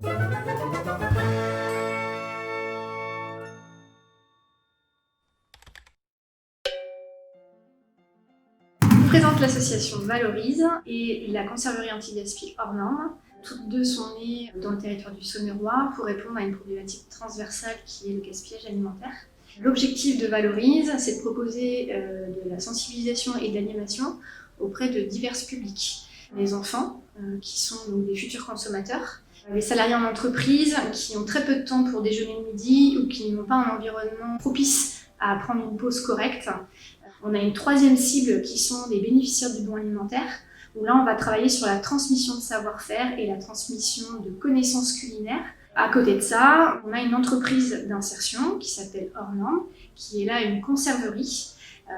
Je présente l'association Valorise et la conserverie anti-gaspi hors norme. Toutes deux sont nées dans le territoire du Saône-et-Loire pour répondre à une problématique transversale qui est le gaspillage alimentaire. L'objectif de Valorise, c'est de proposer de la sensibilisation et de l'animation auprès de divers publics. Les enfants, qui sont donc des futurs consommateurs, les salariés en entreprise qui ont très peu de temps pour déjeuner le midi ou qui n'ont pas un environnement propice à prendre une pause correcte. On a une troisième cible qui sont les bénéficiaires du bon alimentaire, où là on va travailler sur la transmission de savoir-faire et la transmission de connaissances culinaires. À côté de ça, on a une entreprise d'insertion qui s'appelle Hors Norme, qui est là une conserverie.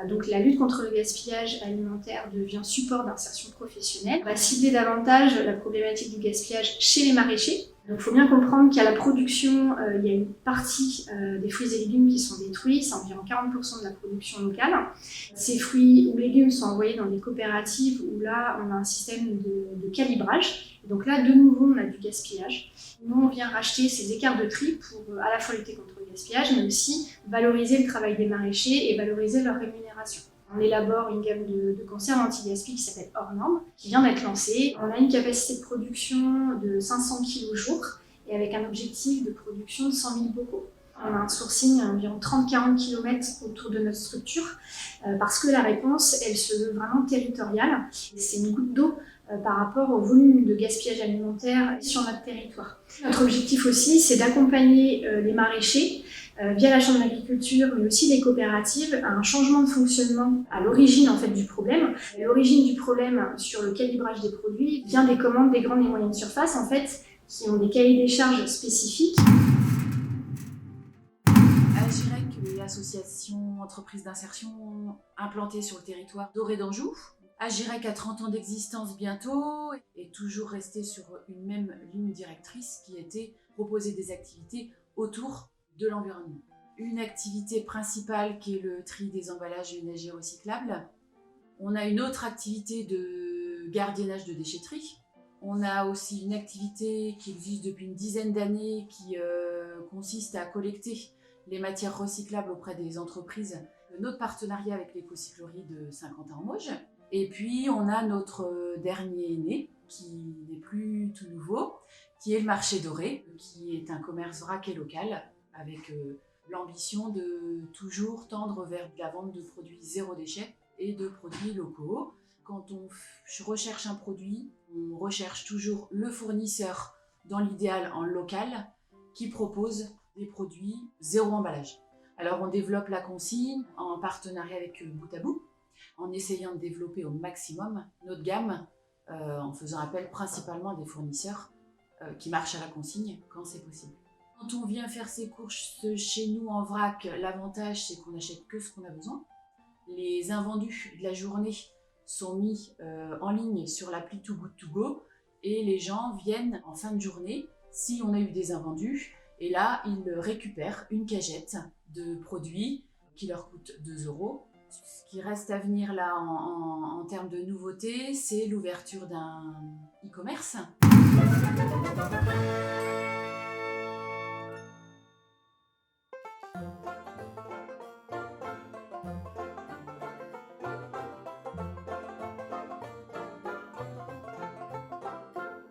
Donc la lutte contre le gaspillage alimentaire devient support d'insertion professionnelle. On va cibler davantage la problématique du gaspillage chez les maraîchers. Donc il faut bien comprendre qu'à la production, il y a une partie des fruits et légumes qui sont détruits, c'est environ 40% de la production locale. Ces fruits ou légumes sont envoyés dans des coopératives où là on a un système de calibrage. Donc là de nouveau on a du gaspillage. Nous on vient racheter ces écarts de tri pour à la fois lutter contre le gaspillage mais aussi valoriser le travail des maraîchers et valoriser leur rémunération. On élabore une gamme de conserves anti-gaspi qui s'appelle Hors Norme, qui vient d'être lancée. On a une capacité de production de 500 kg jour et avec un objectif de production de 100 000 bocaux. On a un sourcing à environ 30-40 km autour de notre structure parce que la réponse, elle se veut vraiment territoriale. C'est une goutte d'eau par rapport au volume de gaspillage alimentaire sur notre territoire. Notre objectif aussi, c'est d'accompagner les maraîchers via la Chambre d'agriculture, mais aussi les coopératives, à un changement de fonctionnement à l'origine en fait, du problème. L'origine du problème sur le calibrage des produits vient des commandes des grandes et moyennes surfaces en fait, qui ont des cahiers des charges spécifiques. Agirec est l'association entreprise d'insertion implantée sur le territoire d'Orée d'Anjou. Agirec a 30 ans d'existence bientôt et toujours resté sur une même ligne directrice qui était proposer des activités autour de l'environnement. Une activité principale qui est le tri des emballages ménagers recyclables. On a une autre activité de gardiennage de déchetterie. On a aussi une activité qui existe depuis une dizaine d'années qui consiste à collecter les matières recyclables auprès des entreprises. Notre partenariat avec l'écocyclerie de Saint-Quentin-en-Mauges. Et puis on a notre dernier né qui n'est plus tout nouveau, qui est le marché d'Orée, qui est un commerce vrac et local avec l'ambition de toujours tendre vers la vente de produits zéro déchet et de produits locaux. Quand on recherche un produit, on recherche toujours le fournisseur, dans l'idéal en local, qui propose des produits zéro emballage. Alors on développe la consigne en partenariat avec Bout à Bout, en essayant de développer au maximum notre gamme, en faisant appel principalement à des fournisseurs qui marchent à la consigne quand c'est possible. Quand on vient faire ses courses chez nous en vrac, l'avantage c'est qu'on n'achète que ce qu'on a besoin. Les invendus de la journée sont mis en ligne sur l'appli Too Good To Go et les gens viennent en fin de journée, si on a eu des invendus, et là ils récupèrent une cagette de produits qui leur coûte 2 €. Ce qui reste à venir là en termes de nouveautés, c'est l'ouverture d'un e-commerce.